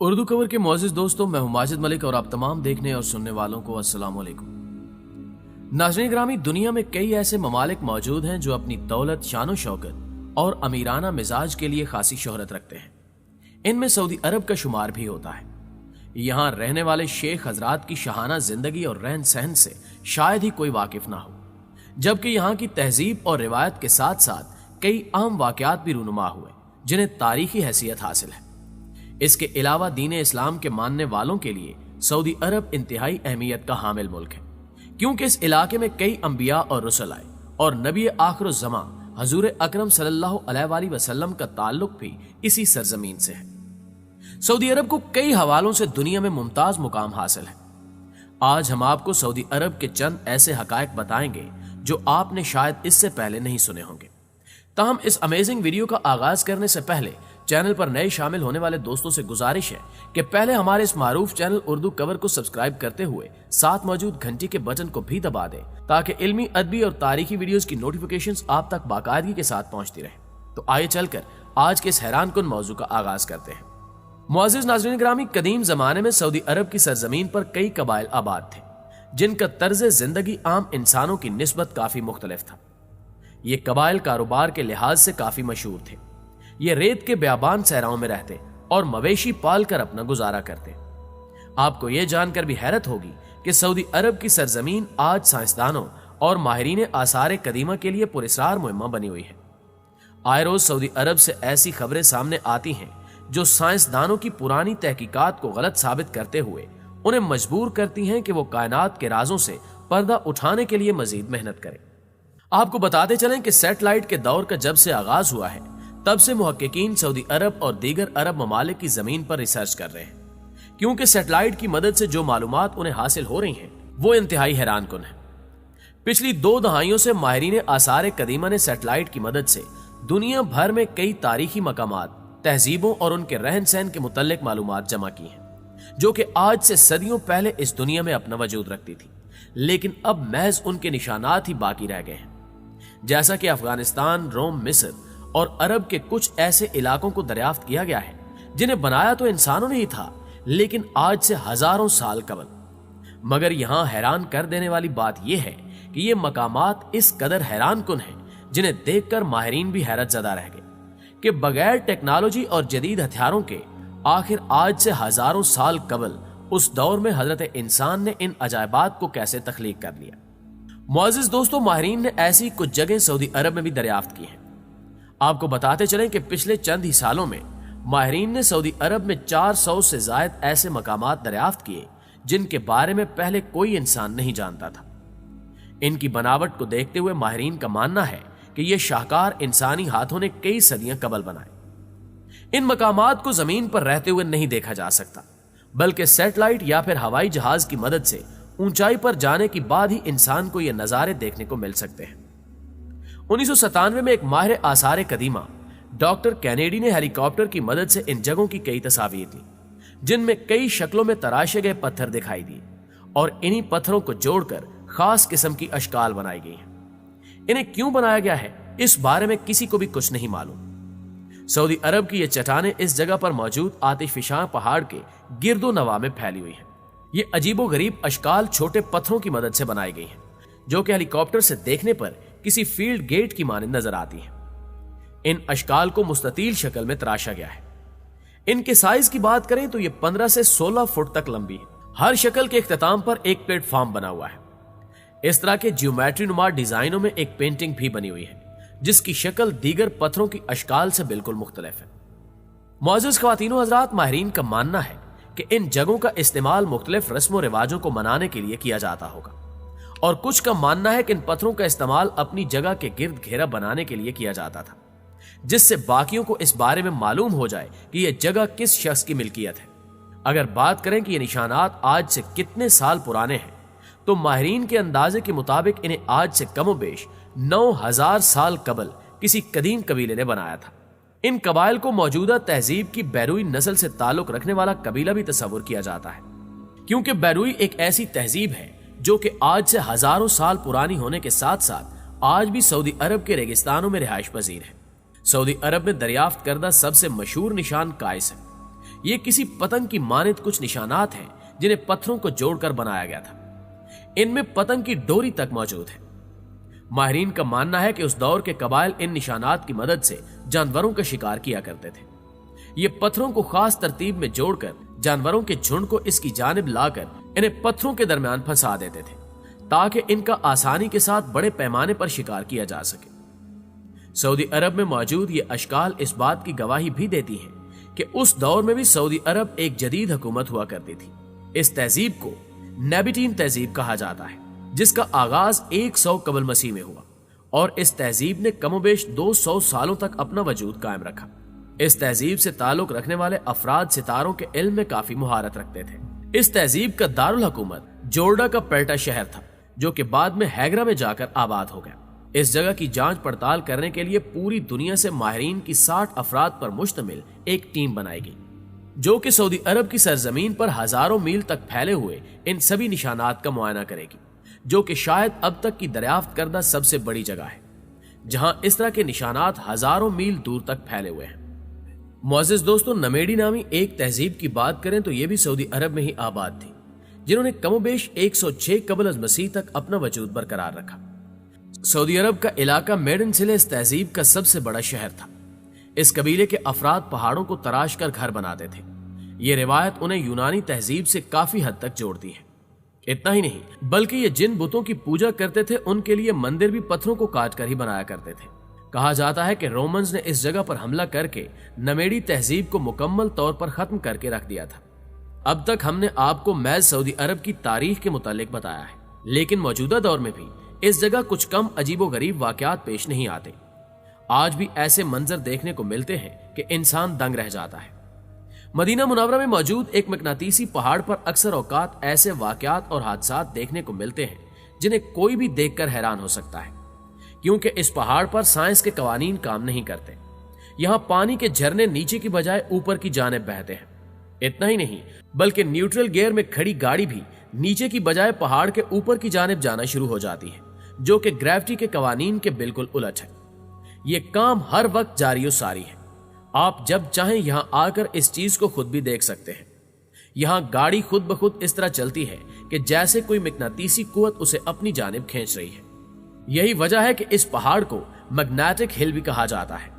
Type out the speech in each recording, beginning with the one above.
Urdu cover के मोअज़्ज़िज़ दोस्तों, मैं हूं माजिद मलिक और आप तमाम देखने और सुनने वालों को अस्सलाम वालेकुम। नाज़रीन ग्रामी, दुनिया में कई ऐसे ममालिक मौजूद हैं जो अपनी दौलत, शान और शौकत और अमीराना मिजाज के लिए खासी शोहरत रखते हैं। इनमें सऊदी अरब का शुमार भी होता है। यहाँ रहने वाले शेख हजरात की शाहाना जिंदगी और रहन सहन से शायद ही कोई वाकिफ ना हो, जबकि यहाँ की तहजीब और रिवायत के साथ साथ कई अहम वाकयात भी रूनुमा हुए जिन्हें तारीखी हैसियत हासिल है। इसके अलावा दीन इस्लाम के मानने वालों के लिए सऊदी अरब इंतहाई अहमियत का हामिल मुल्क है, क्योंकि इस इलाके में कई अंबिया और रसूल आए और नबी आखिरुज़्ज़मा हजूर अकरम सल्लल्लाहु अलैहि वसल्लम का ताल्लुक भी इसी सरजमीन से है। सऊदी अरब को कई हवालों से दुनिया में मुमताज मुकाम हासिल है। आज हम आपको सऊदी अरब के चंद ऐसे हकायक बताएंगे जो आपने शायद इससे पहले नहीं सुने होंगे। ताहम इस अमेजिंग वीडियो का आगाज करने से पहले चैनल पर नए शामिल होने वाले दोस्तों से गुजारिश है कि पहले हमारे इस मारूफ चैनल उर्दू कवर को सब्सक्राइब करते हुए साथ मौजूद घंटी के बटन को भी दबा दें, ताकि इल्मी, अदबी और तारीखी वीडियोस की नोटिफिकेशंस आप तक बाकायदगी के साथ पहुंचती रहे। तो आइए चलकर आज के इस हैरान कुन मौजू का आगाज करते हैं। मुअज़्ज़िज़ नाज़रीन ग्रामी, कदीम जमाने में सऊदी अरब की सरजमीन पर कई कबाइल आबाद थे जिनका तर्ज जिंदगी आम इंसानों की निस्बत काफी मुख्तलिफ था। ये कबाइल कारोबार के लिहाज से काफी मशहूर थे। ये रेत के बयाबान सहराओं में रहते और मवेशी पाल कर अपना गुजारा करते। आपको यह जानकर भी हैरत होगी कि सऊदी अरब की सरजमीन आज साइंसदानों और माहिरीन आसार कदीमा के लिए पुरस्कार मुहिम्मा बनी हुई है। आए रोज सऊदी अरब से ऐसी खबरें सामने आती हैं जो साइंसदानों की पुरानी तहकीकात को गलत साबित करते हुए उन्हें मजबूर करती हैं कि वो कायनात के राजों से पर्दा उठाने के लिए मजीद मेहनत करें। आपको बताते चलें कि सैटेलाइट के दौर का जब से आगाज हुआ है, तब से मुहक्किकीन सऊदी अरब और दीगर अरब ममालिक की जमीन पर रिसर्च कर रहे हैं, क्योंकि सैटेलाइट की मदद से जो मालूमात उन्हें हासिल हो रही हैं वो इंतहाई हैरान कुन है। पिछली 2 दहाइयों से माहिरीन आसार कदीमा ने सैटेलाइट की मदद से दुनिया भर में कई तारीखी मकामात, तहजीबों और उनके रहन सहन के मुतल्लिक मालूमात जमा की हैं, जो कि आज से सदियों पहले इस दुनिया में अपना वजूद रखती थी, लेकिन अब महज उनके निशानात ही बाकी रह गए हैं। जैसा कि अफगानिस्तान, रोम, मिस्र और अरब के कुछ ऐसे इलाकों को दरियाफ्त किया गया है जिन्हें बनाया तो इंसानों ने ही था, लेकिन आज से हजारों साल कबल। मगर यहां हैरान कर देने वाली बात यह है कि ये मकामात इस कदर हैरान कुन हैं जिन्हें देखकर माहिरीन भी हैरत ज़दा रह गए कि बगैर टेक्नोलॉजी और जदीद हथियारों के आखिर आज से हजारों साल कबल उस दौर में हजरत इंसान ने इन अजायबात को कैसे तख्लीक कर लिया। मुअज़्ज़िज़ दोस्तों, माहिरीन ने ऐसी कुछ जगह सऊदी अरब में भी दरियाफ्त की हैं। आपको बताते चलें कि पिछले चंद ही सालों में माहिरीन ने सऊदी अरब में 400 से ज्यादा ऐसे मकामात दरियाफ्त किए जिनके बारे में पहले कोई इंसान नहीं जानता था। इनकी बनावट को देखते हुए माहिरीन का मानना है कि ये शाहकार इंसानी हाथों ने कई सदियां कबल बनाए। इन मकामात को जमीन पर रहते हुए नहीं देखा जा सकता, बल्कि सैटेलाइट या फिर हवाई जहाज की मदद से ऊंचाई पर जाने के बाद ही इंसान को ये नजारे देखने को मिल सकते हैं। 1997 में एक माहिर आसार कदीमा डॉक्टर कैनेडी ने हेलीकॉप्टर की मदद से इन जगहों की कई तस्वीरें ली, जिनमें कई शक्लों में तराशे गए पत्थर दिखाई दिए और इन्हीं पत्थरों को जोड़कर खास किस्म की अशकाल बनाई गई हैं। इन्हें क्यों बनाया गया है, इस बारे में किसी को भी कुछ नहीं मालूम। सऊदी अरब की ये चट्टानें इस जगह पर मौजूद आतिशफशां पहाड़ के गिरदो नवा में फैली हुई हैं। ये अजीबो गरीब अशकाल छोटे पत्थरों की मदद से बनाई गई हैं, जो कि हेलीकॉप्टर से देखने पर किसी फील्ड गेट की मानंद नजर आती है। इन अशकाल को मुस्ततील शक्ल में तराशा गया है। इनके साइज की बात करें तो ये 15 से 16 फुट तक लंबी है। हर शक्ल के इख्तिताम पर एक प्लेटफॉर्म बना हुआ है। इस तरह के ज्योमेट्री नुमा डिजाइनों में एक पेंटिंग भी बनी हुई है, जिसकी शक्ल दीगर पत्थरों की अशकाल से बिल्कुल मुख्तलिफ है। मुअज़्ज़िज़ ख्वातीनो हज़रात, माहिरीन का मानना है कि इन जगहों का इस्तेमाल मुख्तलिफ रस्मों रिवाजों को मनाने के लिए किया जाता होगा, और कुछ का मानना है कि इन पत्थरों का इस्तेमाल अपनी जगह के गिर्द घेरा बनाने के लिए किया जाता था, जिससे बाकियों को इस बारे में मालूम हो जाए कि यह जगह किस शख्स की मिल्कियत है। अगर बात करें कि ये निशानात आज से कितने साल पुराने हैं, तो माहिरीन के अंदाजे के मुताबिक इन्हें आज से कमोबेश 9000 साल कबल किसी कदीम कबीले ने बनाया था। इन कबाइल को मौजूदा तहजीब की बैरुई नस्ल से ताल्लुक रखने वाला कबीला भी तस्वुर किया जाता है, क्योंकि बैरुई एक ऐसी तहजीब है जो कि आज से हजारों साल पुरानी होने के साथ साथ आज भी सऊदी अरब के रेगिस्तानों में रिहाइश पजीर है। सऊदी अरब में दरियाफ्त करदा सबसे मशहूर निशान काइस है, ये किसी पतंग की मानित कुछ निशानात हैं जिन्हें पत्थरों को जोड़कर बनाया गया था। इनमें पतंग की डोरी तक मौजूद है। माहिरीन का मानना है कि उस दौर के कबाइल इन निशानात की मदद से जानवरों का शिकार किया करते थे। ये पत्थरों को खास तरतीब में जोड़कर जानवरों के झुंड को इसकी जानिब लाकर इन्हें पत्थरों के दरमियान फंसा देते थे ताकि इनका आसानी के साथ बड़े पैमाने पर शिकार किया जा सके। सऊदी अरब में मौजूद ये अशकाल इस बात की गवाही भी देती हैं कि उस दौर में भी सऊदी अरब एक जदीद हुकूमत हुआ करती थी। इस तहजीब को नेबिटीन तहजीब कहा जाता है, जिसका आगाज 100 कबल मसीह में हुआ और इस तहजीब ने कमोबेश 200 सालों तक अपना वजूद कायम रखा। इस तहजीब से ताल्लुक रखने वाले अफराद सितारों के इल्म में काफी मुहारत रखते थे। इस तहजीब का दारुल हुकूमत जोर्डा का पेल्टा शहर था, जो कि बाद में हैगरा में जाकर आबाद हो गया। इस जगह की जांच पड़ताल करने के लिए पूरी दुनिया से माहिरीन की 60 अफराद पर मुश्तमिल एक टीम बनाई गई, जो कि सऊदी अरब की सरजमीन पर हजारों मील तक फैले हुए इन सभी निशानात का मुआयना करेगी, जो कि शायद अब तक की दरियाफ्त करदा सबसे बड़ी जगह है जहां इस तरह के निशानात हजारों मील दूर तक फैले हुए हैं। मुअज़्ज़िज़ दोस्तों, नमेडी नामी एक तहजीब की बात करें तो यह भी सऊदी अरब में ही आबाद थी, जिन्होंने कमोबेश 106 कबल अज़ मसीह तक अपना वजूद बरकरार रखा। सऊदी अरब का इलाका मेडनसिले इस तहजीब का सबसे बड़ा शहर था। इस कबीले के अफराद पहाड़ों को तराश कर घर बनाते थे। ये रिवायत उन्हें यूनानी तहजीब से काफी हद तक जोड़ती है। इतना ही नहीं, बल्कि ये जिन बुतों की पूजा करते थे उनके लिए मंदिर भी पत्थरों को काट कर ही बनाया करते थे। कहा जाता है कि रोमन्स ने इस जगह पर हमला करके नमेडी तहजीब को मुकम्मल तौर पर खत्म करके रख दिया था। अब तक हमने आपको महज सऊदी अरब की तारीख के मुतालिक बताया है, लेकिन मौजूदा दौर में भी इस जगह कुछ कम अजीबो गरीब वाकयात पेश नहीं आते। आज भी ऐसे मंजर देखने को मिलते हैं कि इंसान दंग रह जाता है। मदीना मुनव्वरा में मौजूद एक मकनातीसी पहाड़ पर अक्सर औकात ऐसे वाकयात और हादसात देखने को मिलते हैं जिन्हें कोई भी देखकर हैरान हो सकता है, क्योंकि इस पहाड़ पर साइंस के कवानीन काम नहीं करते। यहाँ पानी के झरने नीचे की बजाय ऊपर की जानिब बहते हैं। इतना ही नहीं, बल्कि न्यूट्रल गियर में खड़ी गाड़ी भी नीचे की बजाय पहाड़ के ऊपर की जानिब जाना शुरू हो जाती है, जो कि ग्रेविटी के कवानीन के बिल्कुल उलट है। ये काम हर वक्त जारी सारी है। आप जब चाहें यहाँ आकर इस चीज को खुद भी देख सकते हैं। यहाँ गाड़ी खुद ब खुद इस तरह चलती है कि जैसे कोई मकनातीसी कुव्वत उसे अपनी जानिब खींच रही है। यही वजह है कि इस पहाड़ को मैग्नेटिक हिल भी कहा जाता है।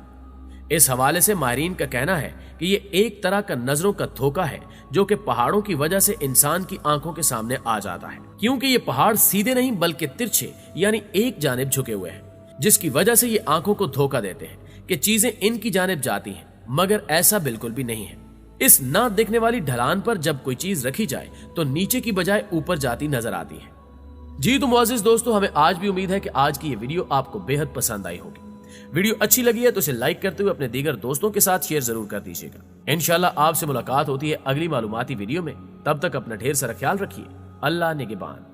इस हवाले से माहिरीन का कहना है कि ये एक तरह का नजरों का धोखा है, जो कि पहाड़ों की वजह से इंसान की आंखों के सामने आ जाता है, क्योंकि ये पहाड़ सीधे नहीं बल्कि तिरछे यानी एक जानिब झुके हुए हैं, जिसकी वजह से ये आंखों को धोखा देते हैं कि चीजें इनकी जानिब जाती हैं, मगर ऐसा बिल्कुल भी नहीं है। इस ना दिखने वाली ढलान पर जब कोई चीज रखी जाए तो नीचे की बजाय ऊपर जाती नजर आती है। जी तो मुअज़्ज़िज़ दोस्तों, हमें आज भी उम्मीद है कि आज की ये वीडियो आपको बेहद पसंद आई होगी। वीडियो अच्छी लगी है तो इसे लाइक करते हुए अपने दीगर दोस्तों के साथ शेयर जरूर कर दीजिएगा। इंशाल्लाह आपसे मुलाकात होती है अगली मालूमाती वीडियो में। तब तक अपना ढेर सारा ख्याल रखिए। अल्लाह निगहबान।